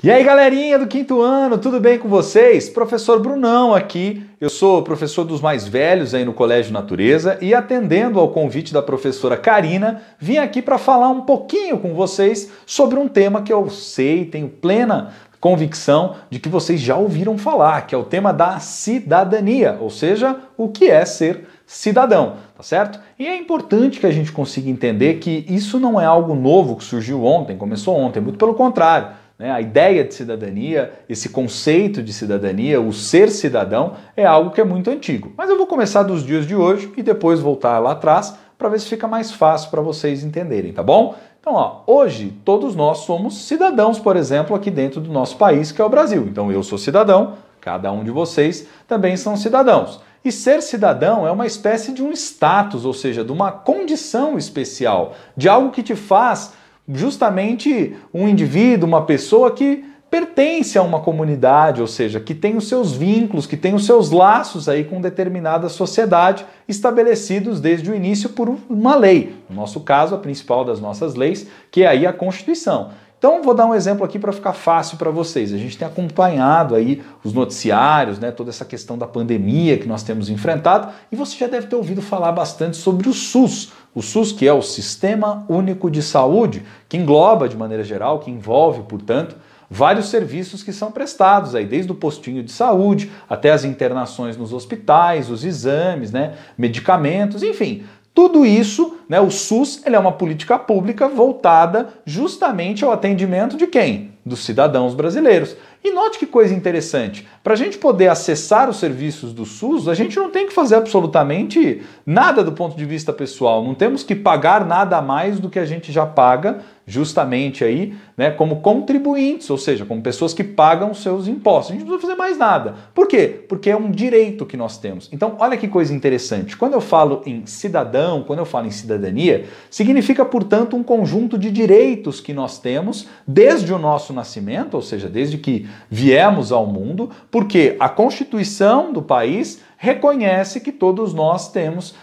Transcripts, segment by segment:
E aí, galerinha do quinto ano, tudo bem com vocês? Professor Brunão aqui, eu sou professor dos mais velhos aí no Colégio Natureza e atendendo ao convite da professora Karina, vim aqui para falar um pouquinho com vocês sobre um tema que eu sei, tenho plena convicção de que vocês já ouviram falar, que é o tema da cidadania, ou seja, o que é ser cidadão, tá certo? E é importante que a gente consiga entender que isso não é algo novo que surgiu ontem, começou ontem, muito pelo contrário. A ideia de cidadania, esse conceito de cidadania, o ser cidadão, é algo que é muito antigo. Mas eu vou começar dos dias de hoje e depois voltar lá atrás para ver se fica mais fácil para vocês entenderem, tá bom? Então, hoje todos nós somos cidadãos, por exemplo, aqui dentro do nosso país, que é o Brasil. Então eu sou cidadão, cada um de vocês também são cidadãos. E ser cidadão é uma espécie de um status, ou seja, de uma condição especial, de algo que te faz justamente um indivíduo, uma pessoa que pertence a uma comunidade, ou seja, que tem os seus vínculos, que tem os seus laços aí com determinada sociedade estabelecidos desde o início por uma lei. No nosso caso, a principal das nossas leis, que é aí a Constituição. Então, vou dar um exemplo aqui para ficar fácil para vocês. A gente tem acompanhado aí os noticiários, toda essa questão da pandemia que nós temos enfrentado, e você já deve ter ouvido falar bastante sobre o SUS. O SUS, que é o Sistema Único de Saúde, que engloba de maneira geral, que envolve, portanto, vários serviços que são prestados aí, desde o postinho de saúde até as internações nos hospitais, os exames, medicamentos, enfim. Tudo isso, o SUS, ele é uma política pública voltada justamente ao atendimento de quem? Dos cidadãos brasileiros. E note que coisa interessante, para a gente poder acessar os serviços do SUS, a gente não tem que fazer absolutamente nada do ponto de vista pessoal, não temos que pagar nada a mais do que a gente já paga, justamente aí, como contribuintes, ou seja, como pessoas que pagam seus impostos. A gente não precisa fazer mais nada. Por quê? Porque é um direito que nós temos. Então, olha que coisa interessante. Quando eu falo em cidadão, quando eu falo em cidadania, significa, portanto, um conjunto de direitos que nós temos desde o nosso nascimento, ou seja, desde que viemos ao mundo, porque a Constituição do país reconhece que todos nós temos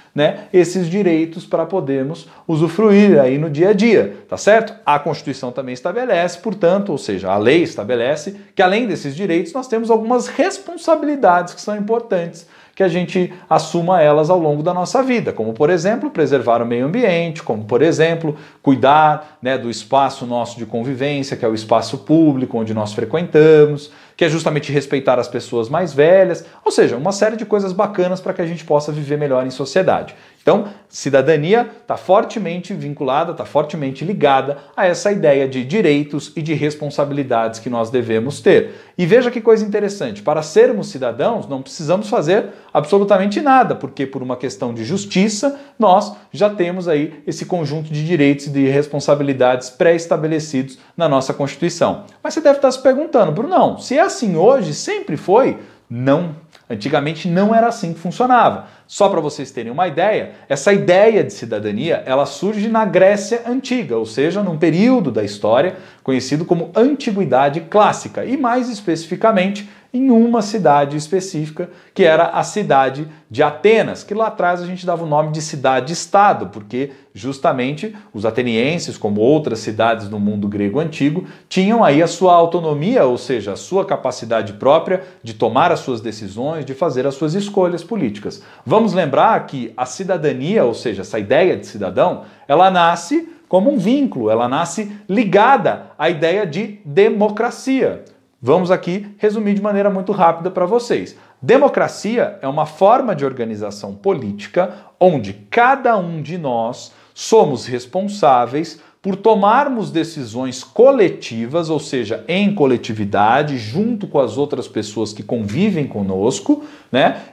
esses direitos para podermos usufruir aí no dia a dia, tá certo? A Constituição também estabelece, portanto, ou seja, a lei estabelece que além desses direitos nós temos algumas responsabilidades que são importantes que a gente assuma elas ao longo da nossa vida, como, por exemplo, preservar o meio ambiente, como, por exemplo, cuidar do espaço nosso de convivência, que é o espaço público onde nós frequentamos, que é justamente respeitar as pessoas mais velhas, ou seja, uma série de coisas bacanas para que a gente possa viver melhor em sociedade. Então, cidadania está fortemente vinculada, está fortemente ligada a essa ideia de direitos e de responsabilidades que nós devemos ter. E veja que coisa interessante, para sermos cidadãos não precisamos fazer absolutamente nada, porque por uma questão de justiça nós já temos aí esse conjunto de direitos e de responsabilidades pré-estabelecidos na nossa Constituição. Mas você deve estar se perguntando, Brunão, se é assim hoje, sempre foi? Não. Antigamente não era assim que funcionava. Só para vocês terem uma ideia, essa ideia de cidadania, ela surge na Grécia Antiga, ou seja, num período da história conhecido como Antiguidade Clássica, e mais especificamente em uma cidade específica, que era a cidade de Atenas, que lá atrás a gente dava o nome de cidade-estado, porque justamente os atenienses, como outras cidades no mundo grego antigo, tinham aí a sua autonomia, ou seja, a sua capacidade própria de tomar as suas decisões, de fazer as suas escolhas políticas. Vamos lembrar que a cidadania, ou seja, essa ideia de cidadão, ela nasce como um vínculo, ela nasce ligada à ideia de democracia. Vamos aqui resumir de maneira muito rápida para vocês. Democracia é uma forma de organização política onde cada um de nós somos responsáveis por tomarmos decisões coletivas, ou seja, em coletividade, junto com as outras pessoas que convivem conosco,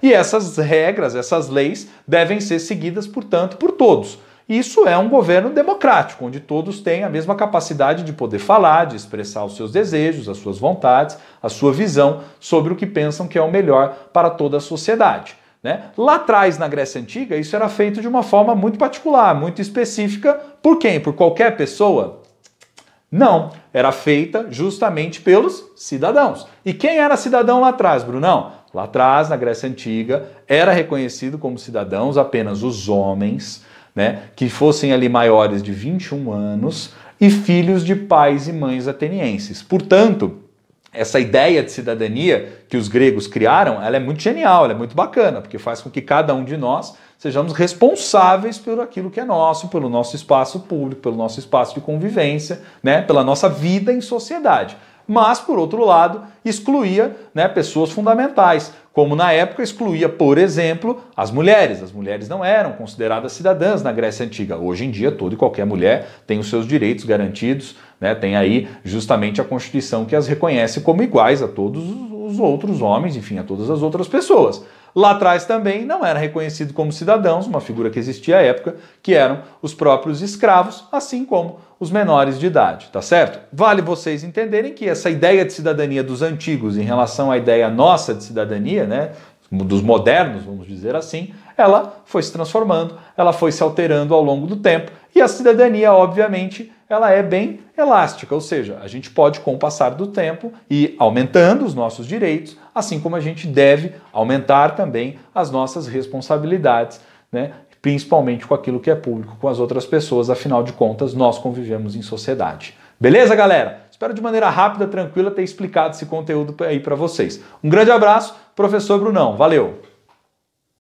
E essas regras, essas leis devem ser seguidas, portanto, por todos. Isso é um governo democrático, onde todos têm a mesma capacidade de poder falar, de expressar os seus desejos, as suas vontades, a sua visão sobre o que pensam que é o melhor para toda a sociedade. Lá atrás, na Grécia Antiga, isso era feito de uma forma muito particular, muito específica. Por quem? Por qualquer pessoa? Não, era feita justamente pelos cidadãos. E quem era cidadão lá atrás, Brunão? Lá atrás, na Grécia Antiga, era reconhecido como cidadãos apenas os homens, que fossem ali maiores de 21 anos e filhos de pais e mães atenienses. Portanto, essa ideia de cidadania que os gregos criaram, ela é muito genial, ela é muito bacana, porque faz com que cada um de nós sejamos responsáveis por aquilo que é nosso, pelo nosso espaço público, pelo nosso espaço de convivência, né, pela nossa vida em sociedade. Mas, por outro lado, excluía, né, pessoas fundamentais, como na época excluía, por exemplo, as mulheres. As mulheres não eram consideradas cidadãs na Grécia Antiga. Hoje em dia, toda e qualquer mulher tem os seus direitos garantidos, né, tem aí justamente a Constituição que as reconhece como iguais a todos os outros homens, enfim, a todas as outras pessoas. Lá atrás também não era reconhecido como cidadãos, uma figura que existia à época, que eram os próprios escravos, assim como os menores de idade, tá certo? Vale vocês entenderem que essa ideia de cidadania dos antigos em relação à ideia nossa de cidadania, né, dos modernos, vamos dizer assim, ela foi se transformando, ela foi se alterando ao longo do tempo, e a cidadania, obviamente, ela é bem elástica, ou seja, a gente pode, com o passar do tempo, ir aumentando os nossos direitos, assim como a gente deve aumentar também as nossas responsabilidades, né? Principalmente com aquilo que é público, com as outras pessoas, afinal de contas, nós convivemos em sociedade. Beleza, galera? Espero de maneira rápida, tranquila, ter explicado esse conteúdo aí para vocês. Um grande abraço, professor Brunão. Valeu!